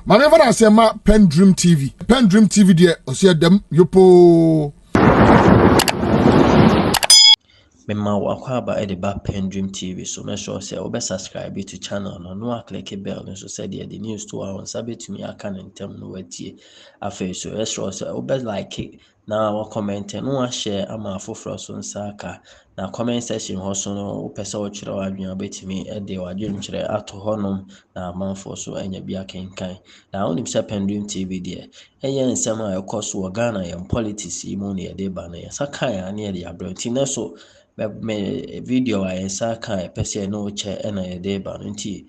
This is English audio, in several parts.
Manever I say ma PENDREAM TV. PENDREAM TV there, o see them yopo. Mema wakwaba e de ba PENDREAM TV so make sure say obe subscribe to channel no click bell so say the news to our sabit me aka ntem no watie afa so make sure say obe like na wa comment no share ama afoforo so nsaka na comment section ho so no opese wo kire wa adwen obetimi e de wadwen kire ato honom na amanfo so anya bia kenkan na onim say PENDREAM TV de eye nsem a ekoso Ghana yam politics mu ne de ba na yasaka ya ne de abranti na so me video I saka pese no che na ye de ba nti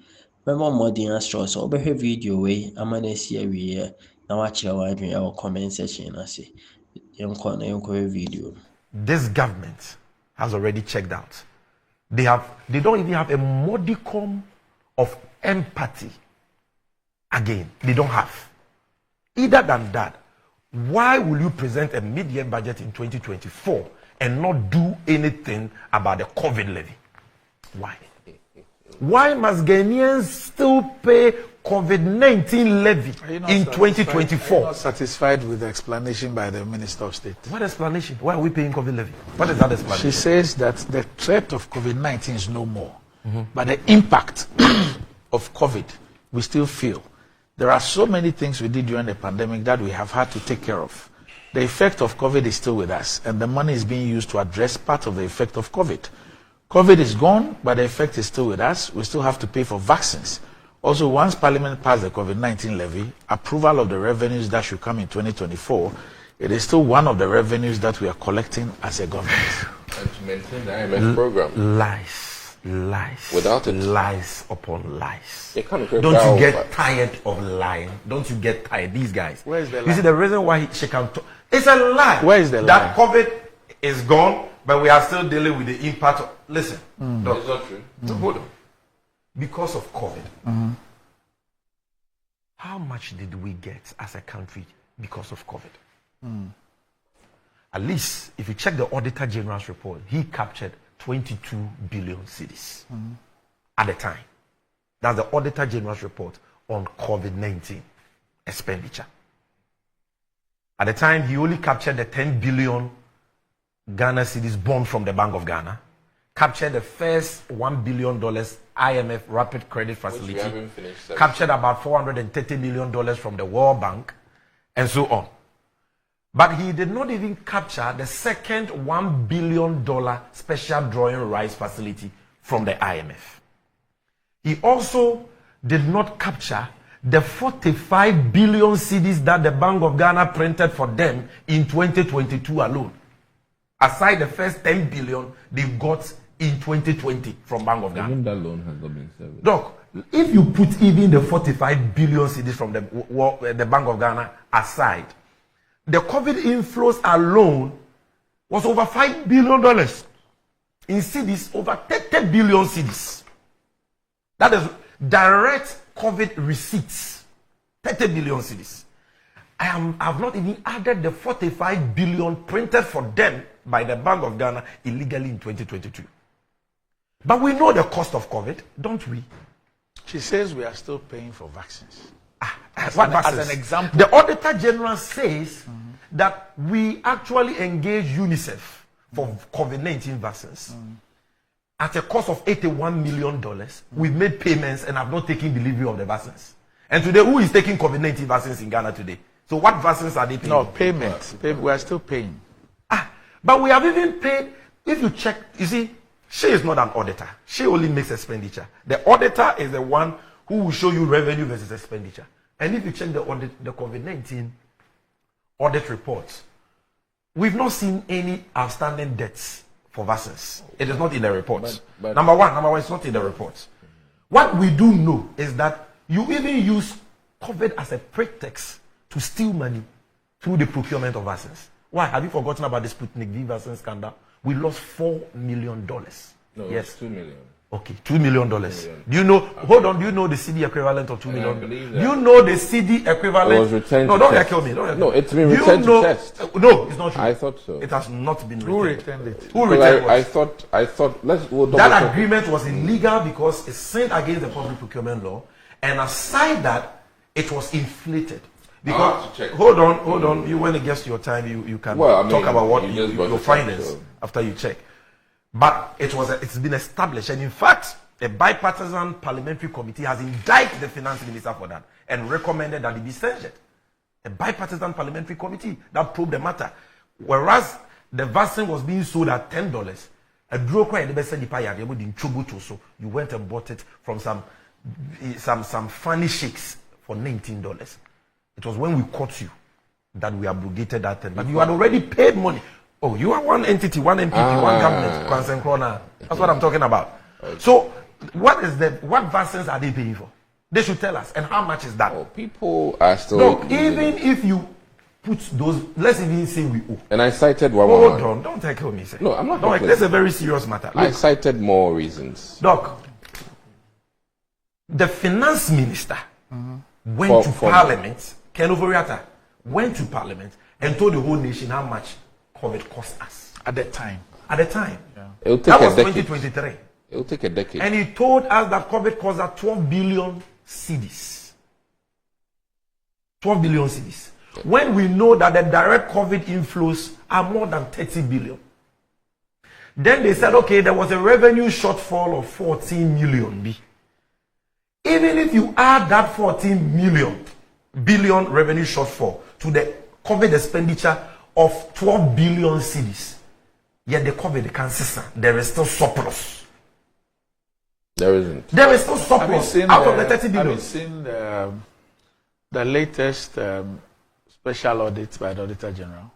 me mo modern astro so obehwe video we amana si awie na wa kire wa adwen e comment section na se yenko na yenko video. This government has already checked out. They don't even have a modicum of empathy. Again, they don't have. Either than that, why will you present a mid-year budget in 2024 and not do anything about the COVID levy? Why? Why must Ghanaians still pay COVID-19 levy in 2024? Are you not satisfied with the explanation by the Minister of State? What explanation? Why are we paying COVID levy? What is that explanation? She says that the threat of COVID-19 is no more, but the impact of COVID we still feel. There are so many things we did during the pandemic that we have had to take care of. The effect of COVID is still with us, and the money is being used to address part of the effect of COVID. COVID is gone, but the effect is still with us. We still have to pay for vaccines. Also, once Parliament passed the COVID-19 levy, approval of the revenues that should come in 2024, it is still one of the revenues that we are collecting as a government. And to maintain the IMF program. Lies. Without it. Lies upon lies. Don't you get tired of lying? Don't you get tired? These guys. Where is the lie? You see, the reason why she can talk, it's a lie. Where is the lie? That COVID is gone, but we are still dealing with the impact of, listen. That's not true. Hold on. Because of COVID, how much did we get as a country because of COVID? At least, if you check the Auditor General's report, he captured 22 billion cedis at the time. That's the Auditor General's report on COVID-19 expenditure. At the time, he only captured the 10 billion Ghana cedis bond from the Bank of Ghana, captured the first $1 billion IMF rapid credit facility, captured about $430 million from the World Bank, and so on. But he did not even capture the second $1 billion special drawing rights facility from the IMF. He also did not capture the 45 billion cedis that the Bank of Ghana printed for them in 2022 alone. Aside the first 10 billion they got in 2020 from Bank of Ghana. Even that loan has not been serviced. Doc, if you put even the 45 billion cedis from the Bank of Ghana aside, the COVID inflows alone was over $5 billion. In cedis, over 30 billion cedis. That is direct COVID receipts. 30 billion cedis. I have not even added the 45 billion printed for them by the Bank of Ghana illegally in 2022. But we know the cost of COVID, don't we? She says we are still paying for vaccines. As an example. The Auditor General says that we actually engage UNICEF for COVID-19 vaccines. At a cost of $81 million, we've made payments and have not taken delivery of the vaccines. And today, who is taking COVID-19 vaccines in Ghana today? So what vaccines are they paying? No, payment. We are still paying. But we have even paid, if you check, you see, she is not an auditor. She only makes expenditure. The auditor is the one who will show you revenue versus expenditure. And if you check the COVID-19 audit reports, we've not seen any outstanding debts for vaccines. It is not in the reports. But number one, it's not in the reports. What we do know is that you even use COVID as a pretext to steal money through the procurement of vaccines. Why? Have you forgotten about the Sputnik V vaccine scandal? We lost $4 million. No, yes, $2 million. Okay, $2 million. Do you know? Hold on. Do you know the CD equivalent of $2 million? Do you know the CD equivalent? It was returned. No, don't kill me. No, it's been returned to test. No, it's not true. I thought so. It has not been returned. Who returned it? Who returned I thought. That agreement was illegal because it signed against the public procurement law, and aside that, it was inflated. I'll have Because to check. hold on. You when it gets to your time, you can talk about what you just got your to check, findings so. after you check. But it's been established, and in fact, a bipartisan parliamentary committee has indicted the finance minister for that and recommended that he be censured. A bipartisan parliamentary committee that probed the matter. Whereas the vaccine was being sold at $10, a draw quite the best so you went and bought it from some funny sheiks for $19. It was when we caught you that we abrogated that thing. But you had already paid money. Oh, you are one entity, one NPP, one government. That's what I'm talking about. Okay. So, what vaccines are they paying for? They should tell us. And how much is that? Oh, people are still. Look, even if you put those, let's even say we owe. And I cited one. Hold on, don't tackle me, sir. No, I'm not. No, that's a very serious matter. Look, I cited more reasons. Doc, the finance minister went to Parliament. Ken Oforiatta went to Parliament and told the whole nation how much COVID cost us at that time. At the time, It'll take that was a decade. 2023. It'll take a decade. And he told us that COVID cost us 12 billion cedis. 12 billion cedis. When we know that the direct COVID inflows are more than 30 billion. Then they said, okay, there was a revenue shortfall of 14 million B. Even if you add that 14 billion revenue shortfall to the COVID expenditure of 12 billion cedis, yet the COVID cancer, there is still surplus. There isn't. There is still surplus out of the 30 billion. Have you seen the latest special audit by the Auditor General?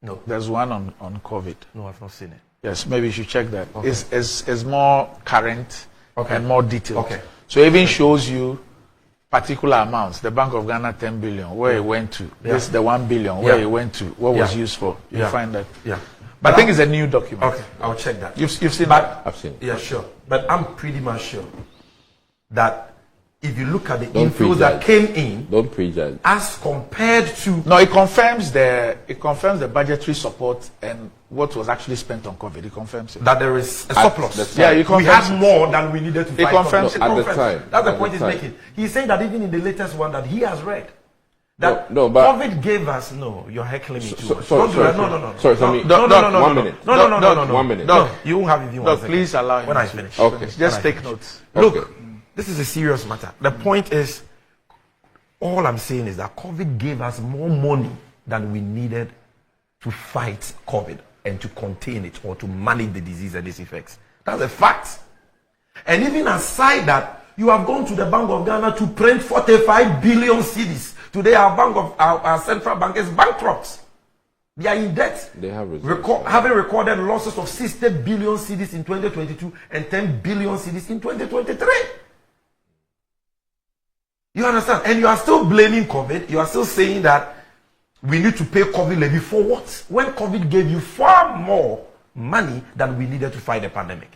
No. There's one on COVID. No, I've not seen it. Yes, maybe you should check that. Okay. It's more current and more detailed. Okay. So it even shows you particular amounts. The Bank of Ghana 10 billion, where it went to. This the 1 billion, where it went to. What was used for. You find that. Yeah. But I think it's a new document. Okay, I'll check that. You've seen that? I've seen it. Yeah, sure. But I'm pretty much sure that if you look at the Don't inflows that came in, Don't prejudge. as compared to No, it confirms the budgetary support and what was actually spent on COVID. It confirms it. that there is a the surplus. time. Yeah, it we confirms had it. more than we needed to fight confirms COVID. it. At the confirms time. That's the At point the he's time. making. He's saying that even in the latest one that he has read, that No, but- COVID gave us. No, you're heckling me too much. Sorry, Don't do that. sorry, No. sorry, Sammy. No. 1 minute. No. 1 minute. No, you won't have it. You Look, won't. please allow him when to I finish. Okay. Just take notes. Look, Okay. this is a serious matter. The point is, all I'm saying is that COVID gave us more money than we needed to fight COVID and to contain it or to manage the disease and its effects. That's a fact. And even aside that, you have gone to the Bank of Ghana to print 45 billion cedis. Today, our central bank is bankrupt. They are in debt. They have reserves. Having recorded losses of 60 billion cedis in 2022 and 10 billion cedis in 2023. You understand? And you are still blaming COVID. You are still saying that we need to pay COVID levy for what? When COVID gave you far more money than we needed to fight the pandemic.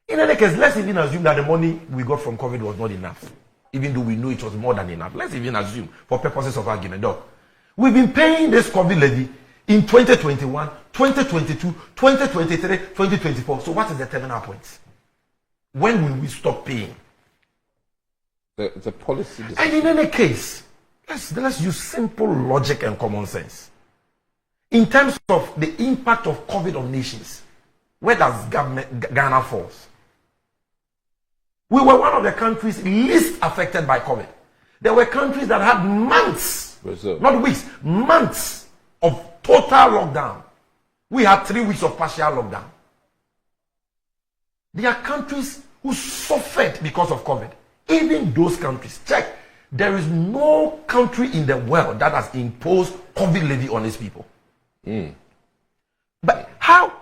In any case, let's even assume that the money we got from COVID was not enough. Even though we know it was more than enough. Let's even assume, for purposes of argument, though. We've been paying this COVID levy in 2021, 2022, 2023, 2024. So what is the terminal point? When will we stop paying? The policy decision. And in any case, let's use simple logic and common sense. In terms of the impact of COVID on nations, where does Ghana falls? We were one of the countries least affected by COVID. There were countries that had months, Brazil. not weeks, months of total lockdown. We had 3 weeks of partial lockdown. There are countries who suffered because of COVID. Even those countries, check, there is no country in the world that has imposed COVID levy on its people. But how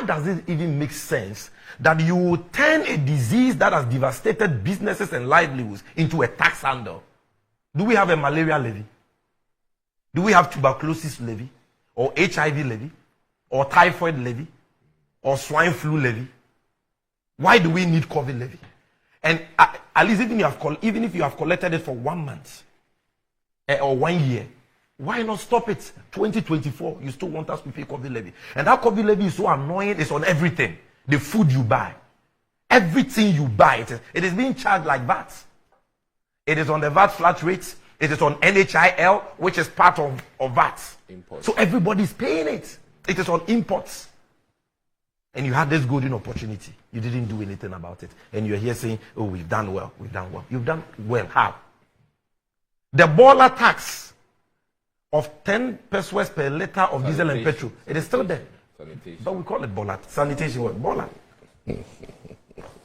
does it even make sense that you will turn a disease that has devastated businesses and livelihoods into a tax handle? Do we have a malaria levy? Do we have tuberculosis levy? Or HIV levy? Or typhoid levy? Or swine flu levy? Why do we need COVID levy? And at least even if you have collected it for 1 month or 1 year, why not stop it? 2024, you still want us to pay COVID levy. And that COVID levy is so annoying, it's on everything. The food you buy. Everything you buy, it is being charged like that. It is on the VAT flat rates. It is on NHIL, which is part of VAT. Imports. So everybody's paying it. It is on imports. And you had this golden opportunity. You didn't do anything about it. And you're here saying, oh, we've done well. We've done well. You've done well. How? The baller tax of 10 pesos per liter of diesel and petrol, it is still there. Sanitation. But we call it baller. Sanitation what? Baller.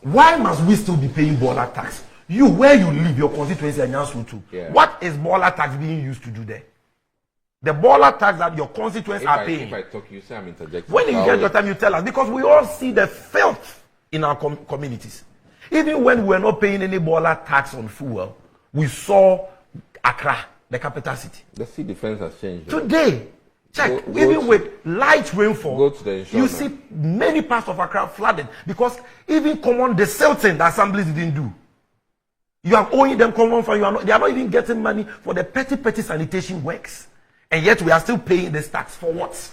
Why must we still be paying baller tax? You, where you live, your constituency, and Nyansu too. Yeah. What is baller tax being used to do there? The baller tax that your constituents are paying. If I talk, you say I'm interjecting. When you get your time, you tell us. Because we all see the filth in our communities. Even when we were not paying any baller tax on fuel, we saw Accra, the capital city. The sea defense has changed. Today, check, even with light rainfall, go to the you insurance. see many parts of Accra flooded because even common the silting the assemblies didn't do. You are owing them common fund. They are not even getting money for the petty sanitation works. And yet we are still paying this tax for what?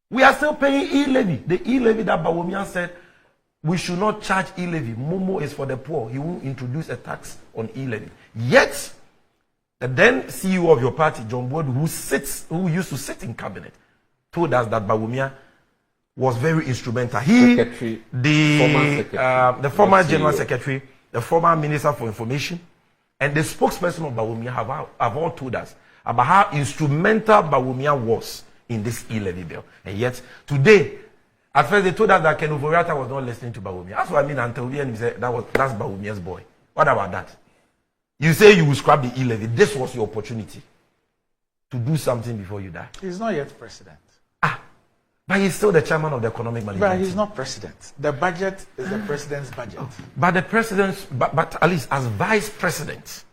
We are still paying E-levy. The E-levy that Bawumia said we should not charge E-levy. Momo is for the poor. He will introduce a tax on E-levy. Yet, the then CEO of your party, John Boyd, who used to sit in cabinet, told us that Bawumia was very instrumental. He, Secretary, the former CEO. General Secretary, the former Minister for Information, and the spokesperson of Bawumia have all told us about how instrumental Bawumia was in this E-levy bill. And yet, today, at first they told us that Ken Uvoriata was not listening to Bawumia. That's what I mean until we said that's Bawumia's boy. What about that? You say you will scrap the E-levy. This was your opportunity to do something before you die. He's not yet president. But he's still the chairman of the economic management. But he's not president. The budget is the president's budget. But the president, but at least as vice president,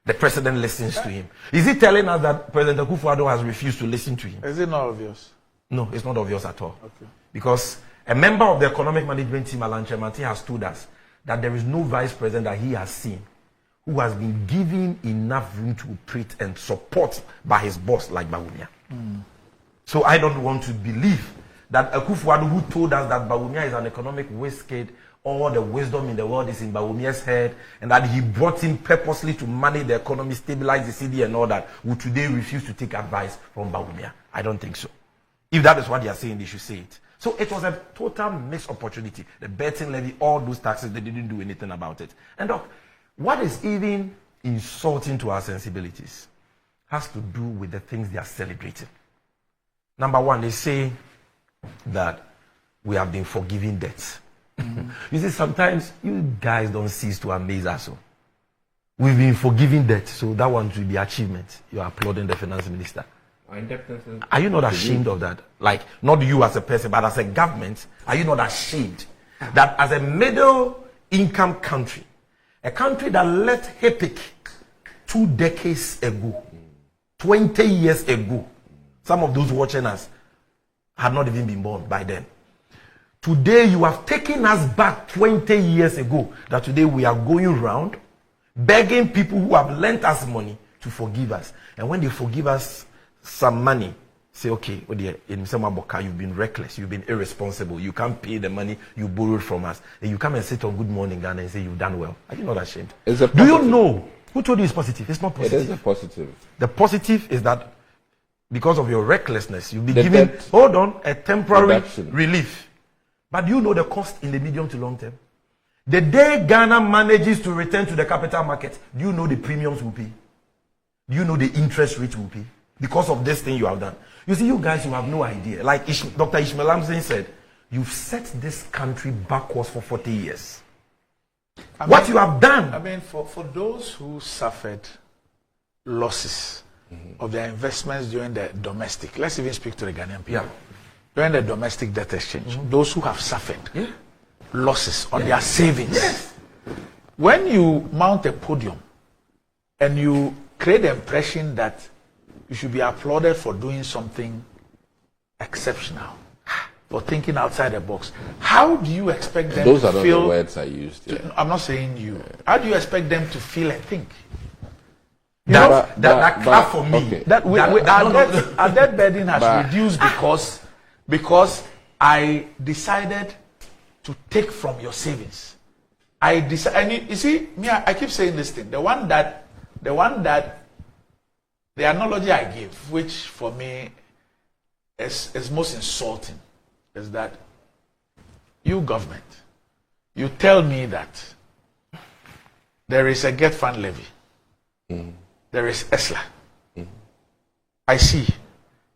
the president listens to him. Is he telling us that President Akuffo Addo has refused to listen to him? Is it not obvious? No, it's not obvious at all. Okay. Because a member of the economic management team, Alan Chemati, has told us that there is no vice president that he has seen who has been given enough room to operate and support by his boss like Bawumia. So I don't want to believe that Akuffo Addo, who told us that Bawumia is an economic wizard, all the wisdom in the world is in Bawumia's head, and that he brought him purposely to manage the economy, stabilize the city and all that, would today refuse to take advice from Bawumia. I don't think so. If that is what they are saying, they should say it. So it was a total missed opportunity. The betting levy, all those taxes, they didn't do anything about it. And look, what is even insulting to our sensibilities has to do with the things they are celebrating. Number one, they say that we have been forgiving debts. You see, sometimes you guys don't cease to amaze us. So we've been forgiving debt, so that one will be achievement. You are applauding the finance minister. Are you not ashamed of that? Like, not you as a person, but as a government, are you not ashamed that as a middle income country, a country that left HEPIC 2 decades ago, 20 years ago, some of those watching us had not even been born by then. Today you have taken us back 20 years ago, that today we are going around begging people who have lent us money to forgive us. And when they forgive us some money, say, okay, in Samaboka, you've been reckless, you've been irresponsible, you can't pay the money you borrowed from us. And you come and sit on Good Morning Ghana and say, you've done well. Are you not ashamed? Do you know? Who told you it's positive? It's not positive. It is a positive. The positive is that because of your recklessness, you'll be given, a temporary relief. But do you know the cost in the medium to long term? The day Ghana manages to return to the capital market, do you know the premiums will pay? Do you know the interest rate will pay? Because of this thing you have done. You see, you guys, you have no idea. Like Dr. Ishmael Amzin said, you've set this country backwards for 40 years. What you have done. I mean, for those who suffered losses of their investments during the domestic, let's even speak to the Ghanaian people. Yeah. During the domestic debt exchange, those who have suffered losses on their savings. When you mount a podium and you create the impression that you should be applauded for doing something exceptional, for thinking outside the box, how do you expect them Those to are not feel? the words I used. Yeah. I'm not saying you. How do you expect them to feel and think? That clap for me. Okay. Our debt burden has reduced because I decided to take from your savings. And you see, me, I keep saying this thing. The analogy I give, which for me is most insulting, is that you government, you tell me that there is a get fund levy, there is ESLA. I see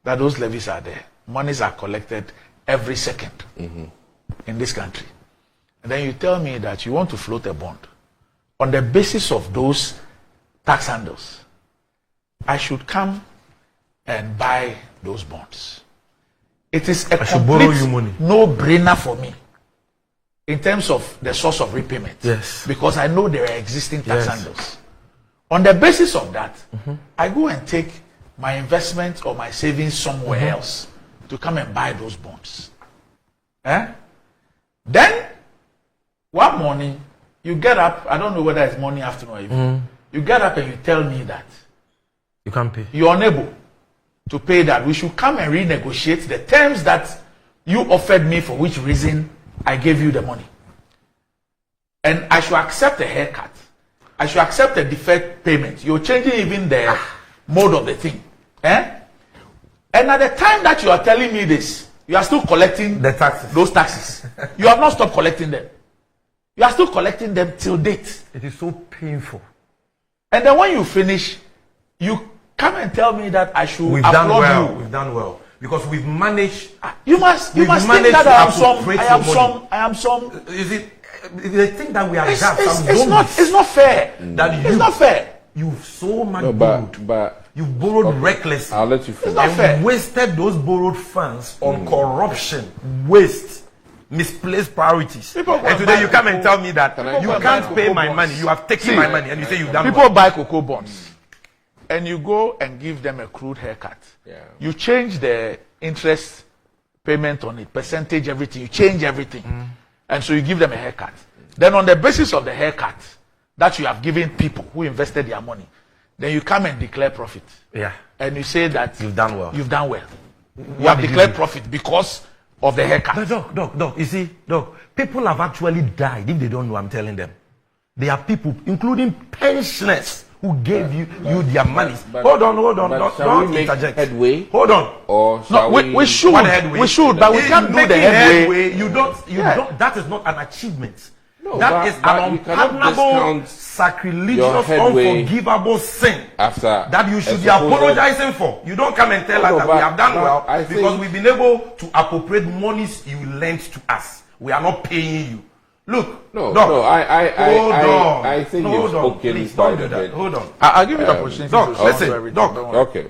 that those levies are there. Monies are collected every second in this country. And then you tell me that you want to float a bond. On the basis of those tax handles, I should come and buy those bonds. It is a complete no-brainer for me in terms of the source of repayment. Yes. Because I know there are existing tax handles. On the basis of that, I go and take my investment or my savings somewhere else to come and buy those bonds. Then, one morning, you get up, I don't know whether it's morning, afternoon, or evening. You get up and you tell me that you can't pay. You're unable to pay that. We should come and renegotiate the terms that you offered me, for which reason I gave you the money. And I should accept a haircut. I should accept a deferred payment. You're changing even the mode of the thing. And at the time that you are telling me this, you are still collecting the taxes. Those taxes. You have not stopped collecting them. You are still collecting them till date. It is so painful. And then when you finish, you come and tell me that I should applaud you. We've done well. Because we've managed. You must think that I am some. Is it? They think that we are it's not fair. It's not fair. You've so much borrowed. But you've borrowed recklessly. I'll let you finish. It's not fair. Wasted those borrowed funds on corruption, waste, misplaced priorities. And today you come and tell me that you can't pay my money. You have taken my money, and you say you've done. People buy cocoa bonds, and you go and give them a crude haircut. Yeah. You change the interest payment on it, percentage, everything. You change everything, and so you give them a haircut. Then on the basis of the haircut that you have given people who invested their money, then you come and declare profit. Yeah. And you say that you've done well. You've done well. You have declared profit because of the haircut. But Doc, you see, people have actually died if they don't know. I'm telling them. There are people, including pensioners, who gave you their money. Hold on. Don't interject. Headway? Hold on. Or shall we should, but we can't do the headway. You don't. That is not an achievement. No, that is an unpardonable, sacrilegious, unforgivable sin that you should be apologizing for. You don't come and tell us that we have done well because we've been able to appropriate monies you lent to us. We are not paying you. Look, I think you've spoken please quite don't do a that. bit. Hold on. I'll give you the opportunity. Doc, listen, Doc. Okay.